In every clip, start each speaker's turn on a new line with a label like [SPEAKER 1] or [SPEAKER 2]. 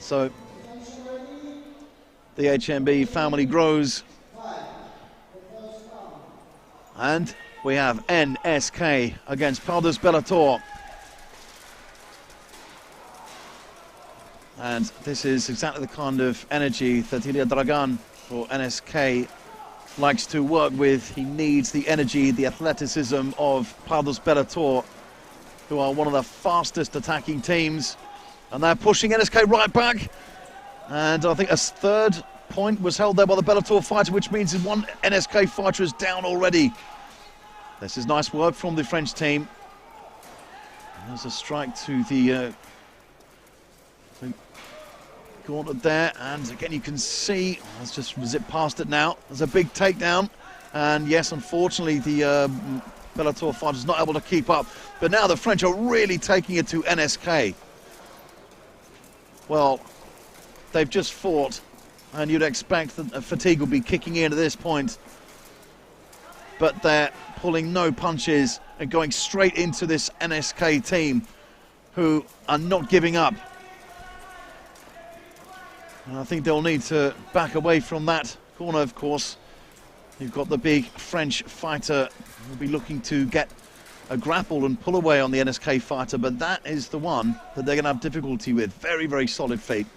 [SPEAKER 1] So the HMB family grows. And we have NSK against Pardus Bellator. And this is exactly the kind of energy that Ilya Dragan for NSK likes to work with. He needs the energy, the athleticism of Pardus Bellator, who are one of the fastest attacking teams. And they're pushing NSK right back. And I think a third point was held there by the Bellator fighter, which means one NSK fighter is down already. This is nice work from the French team. And there's a strike to the gauntlet there, and again you can see, let's just zip past it now, there's a big takedown, and yes, unfortunately the Bellator fighter is not able to keep up, but now the French are really taking it to NSK. Well, they've just fought, and you'd expect that fatigue will be kicking in at this point, but they're pulling no punches and going straight into this NSK team, who are not giving up. And I think they'll need to back away from that corner, of course. You've got the big French fighter who'll be looking to get a grapple and pull away on the NSK fighter, but that is the one that they're going to have difficulty with. Very, very solid feet.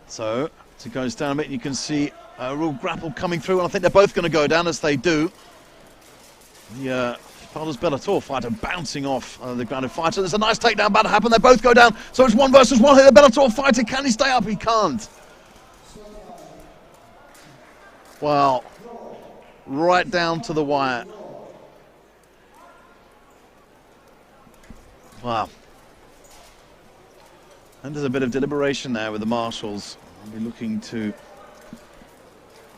[SPEAKER 1] So, as it goes down a bit, you can see a real grapple coming through, and I think they're both going to go down as they do. The Pardus Bellator fighter bouncing off the grounded fighter. There's a nice takedown about to happen. They both go down. So it's 1 versus 1 here. The Bellator fighter, can he stay up? He can't. Well, right down to the wire. Wow. And there's a bit of deliberation there with the marshals. We'll be looking to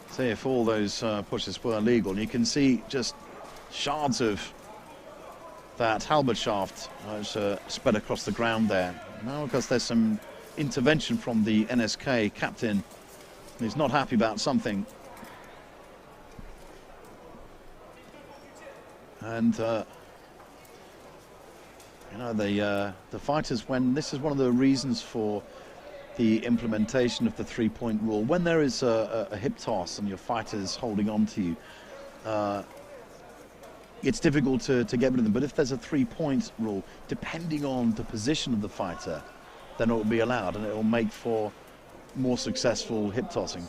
[SPEAKER 1] see if all those pushes were legal. And you can see just shards of that halberd shaft spread across the ground there. Now, because there's some intervention from the NSK captain, he's not happy about something. And you know, the fighters, when this is one of the reasons for the implementation of the 3-point rule, when there is a hip toss and your fighter's holding on to you, it's difficult to get rid of them. But if there's a 3-point rule, depending on the position of the fighter, then it will be allowed, and it will make for more successful hip tossing.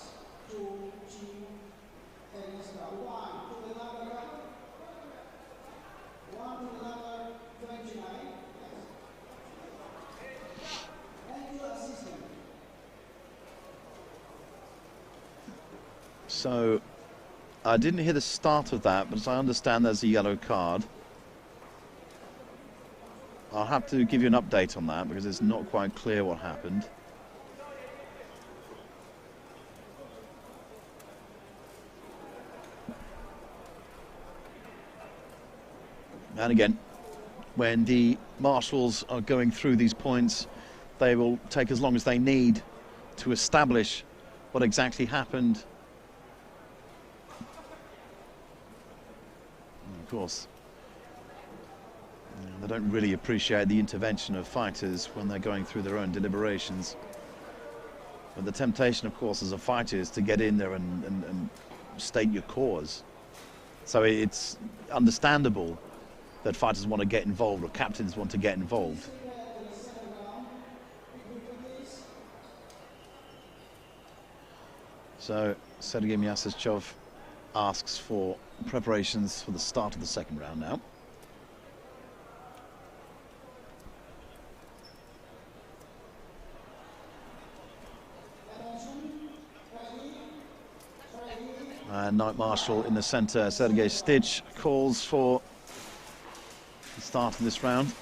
[SPEAKER 1] So I didn't hear the start of that, but as I understand there's a yellow card. I'll have to give you an update on that because it's not quite clear what happened. And again, when the marshals are going through these points, they will take as long as they need to establish what exactly happened. Of course, they don't really appreciate the intervention of fighters when they're going through their own deliberations. But the temptation, of course, as a fighter is to get in there and state your cause. So it's understandable that fighters want to get involved, or captains want to get involved. So Sergei Myasachov asks for preparations for the start of the second round now. And Night Marshal in the center, Sergei Stich, calls for the start of this round.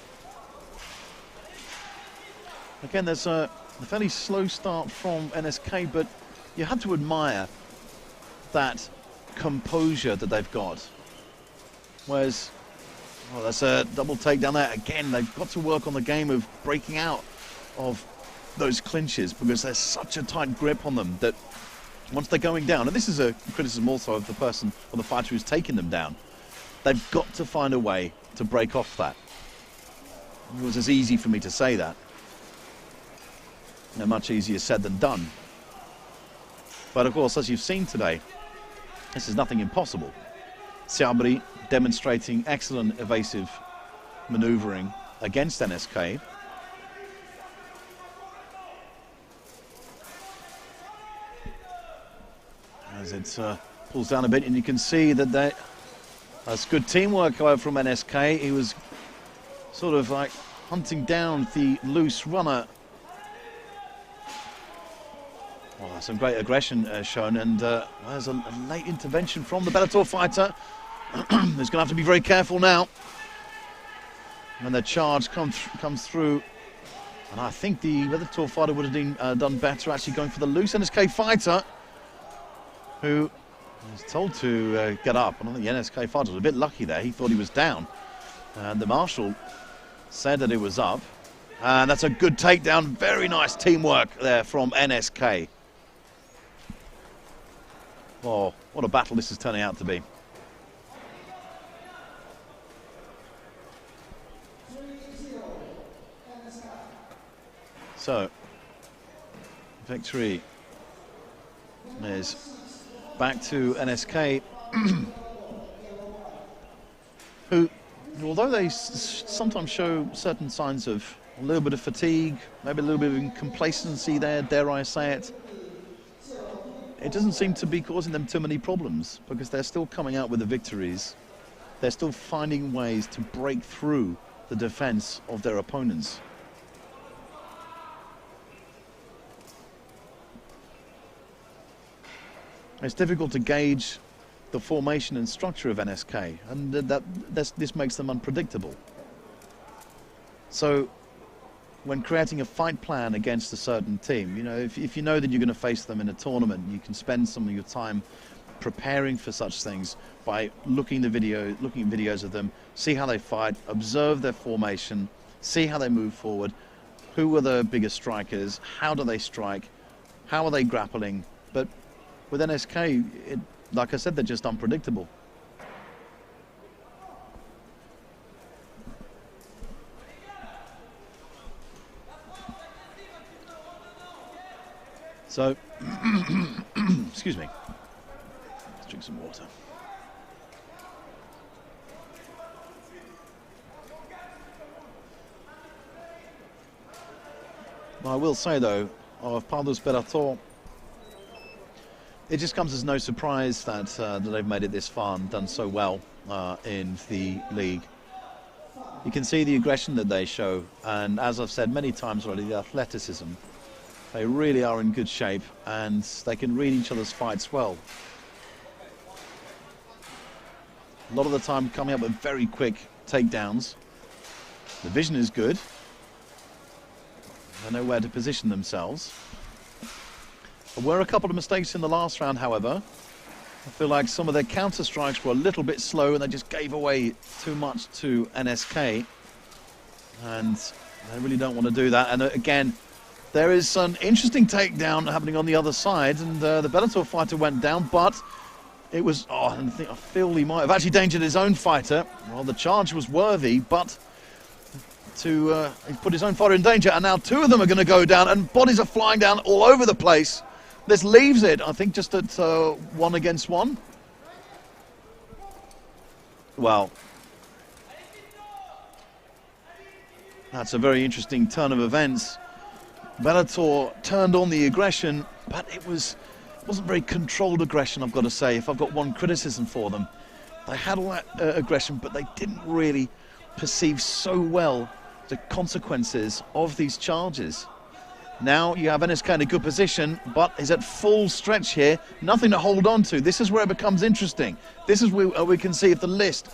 [SPEAKER 1] Again, there's a fairly slow start from NSK, but you have to admire that composure that they've got. Whereas, well, that's a double takedown there. Again, they've got to work on the game of breaking out of those clinches, because there's such a tight grip on them that once they're going down, and this is a criticism also of the person or the fighter who's taking them down, they've got to find a way to break off that. It was as easy for me to say that. Much easier said than done. But of course, as you've seen today, this is nothing impossible. Serbie demonstrating excellent evasive manoeuvring against NSK. As it pulls down a bit, and you can see that that's good teamwork from NSK. He was sort of like hunting down the loose runner. Oh, some great aggression shown, and there's a late intervention from the Bellator fighter. He's going to have to be very careful now when the charge comes through. And I think the Bellator fighter would have done better actually going for the loose NSK fighter, who was told to get up. And I think the NSK fighter was a bit lucky there. He thought he was down. And the marshal said that it was up. And that's a good takedown. Very nice teamwork there from NSK. Oh, what a battle this is turning out to be. So, victory is back to NSK, who, although they sometimes show certain signs of a little bit of fatigue, maybe a little bit of complacency there, dare I say it, it doesn't seem to be causing them too many problems, because they're still coming out with the victories. They're still finding ways to break through the defense of their opponents. It's difficult to gauge the formation and structure of NSK, and this makes them unpredictable. So when creating a fight plan against a certain team, you know, if you know that you're going to face them in a tournament, you can spend some of your time preparing for such things by looking at videos of them, see how they fight, observe their formation, see how they move forward, who are the biggest strikers, how do they strike, how are they grappling. But with NSK, like I said, they're just unpredictable. So, excuse me, let's drink some water. Well, I will say though, of Pardus Bellator, it just comes as no surprise that they've made it this far and done so well in the league. You can see the aggression that they show, and as I've said many times already, the athleticism. They really are in good shape, and they can read each other's fights well. A lot of the time coming up with very quick takedowns. The vision is good. They know where to position themselves. There were a couple of mistakes in the last round, however. I feel like some of their counter strikes were a little bit slow, and they just gave away too much to NSK. And they really don't want to do that. And again, there is an interesting takedown happening on the other side, and the Bellator fighter went down, but it was, I feel he might have actually endangered his own fighter. Well, the charge was worthy, but he put his own fighter in danger, and now two of them are going to go down, and bodies are flying down all over the place. This leaves it, I think, just at 1 against 1. Well, that's a very interesting turn of events. Bellator turned on the aggression, but it wasn't very controlled aggression, I've got to say, if I've got one criticism for them. They had all that aggression, but they didn't really perceive so well the consequences of these charges. Now you have NSK in a good position, but is at full stretch here, nothing to hold on to. This is where it becomes interesting. This is where we can see if the list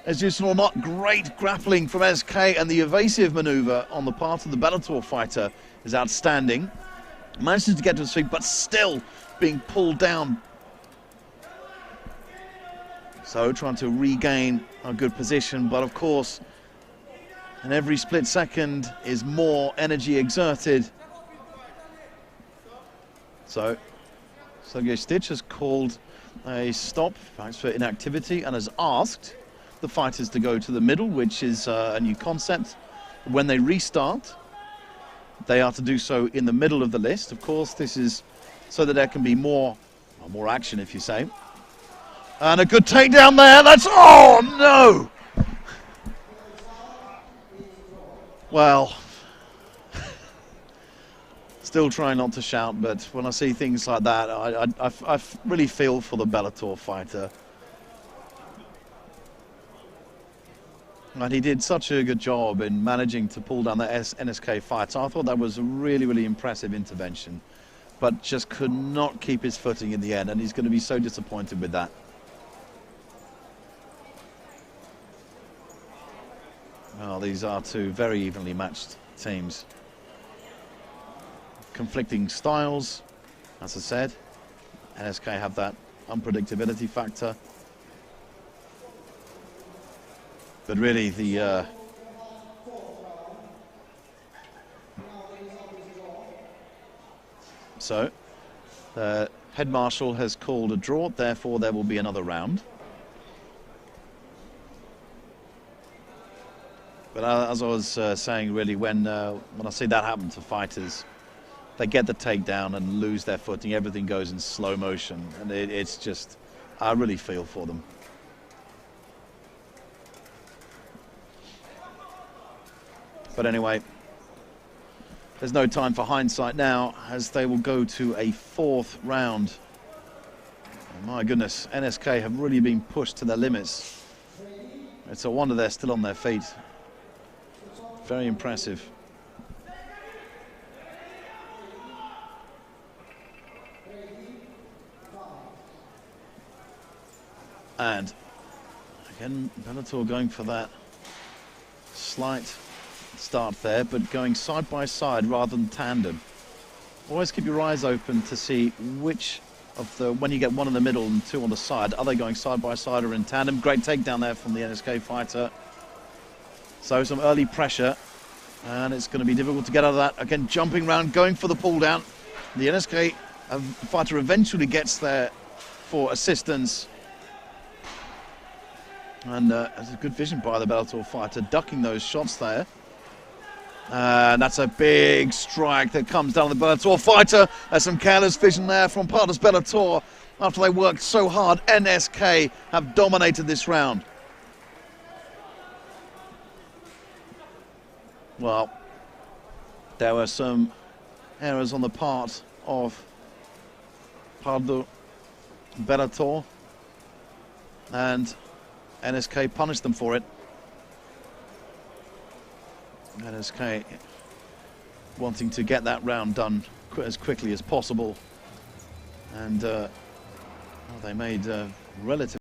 [SPEAKER 1] is useful or not. Great grappling from NSK, and the evasive maneuver on the part of the Bellator fighter is outstanding. Manages to get to his feet, but still being pulled down. So trying to regain a good position, but of course, in every split second is more energy exerted. So Sergei Stitch has called a stop, perhaps for inactivity, and has asked the fighters to go to the middle, which is a new concept. When they restart, they are to do so in the middle of the list. Of course, this is so that there can be more action, if you say. And a good takedown there. That's, oh no! Well, still trying not to shout, but when I see things like that, I really feel for the Bellator fighter. And he did such a good job in managing to pull down the NSK fight. So I thought that was a really, really impressive intervention, but just could not keep his footing in the end, and he's going to be so disappointed with that. Well, these are two very evenly matched teams. Conflicting styles, as I said. NSK have that unpredictability factor. But really, the head marshal has called a draw, therefore there will be another round. But as I was saying, really, when I see that happen to fighters, they get the takedown and lose their footing. Everything goes in slow motion, and it's just, I really feel for them. But anyway, there's no time for hindsight now, as they will go to a fourth round. Oh my goodness, NSK have really been pushed to their limits. It's a wonder they're still on their feet. Very impressive. And again, Bellator going for that slight start there, but going side by side rather than tandem. Always keep your eyes open to see which of the, when you get one in the middle and two on the side, are they going side by side or in tandem? Great takedown there from the NSK fighter. So some early pressure, and it's going to be difficult to get out of that. Again, jumping round, going for the pull down. The NSK fighter eventually gets there for assistance. And that's a good vision by the Bellator fighter, ducking those shots there. And that's a big strike that comes down the Bellator fighter. There's some careless vision there from Pardus Bellator. After they worked so hard, NSK have dominated this round. Well, there were some errors on the part of Pardus Bellator, and NSK punished them for it. NSK wanting to get that round done as quickly as possible, and they made relatively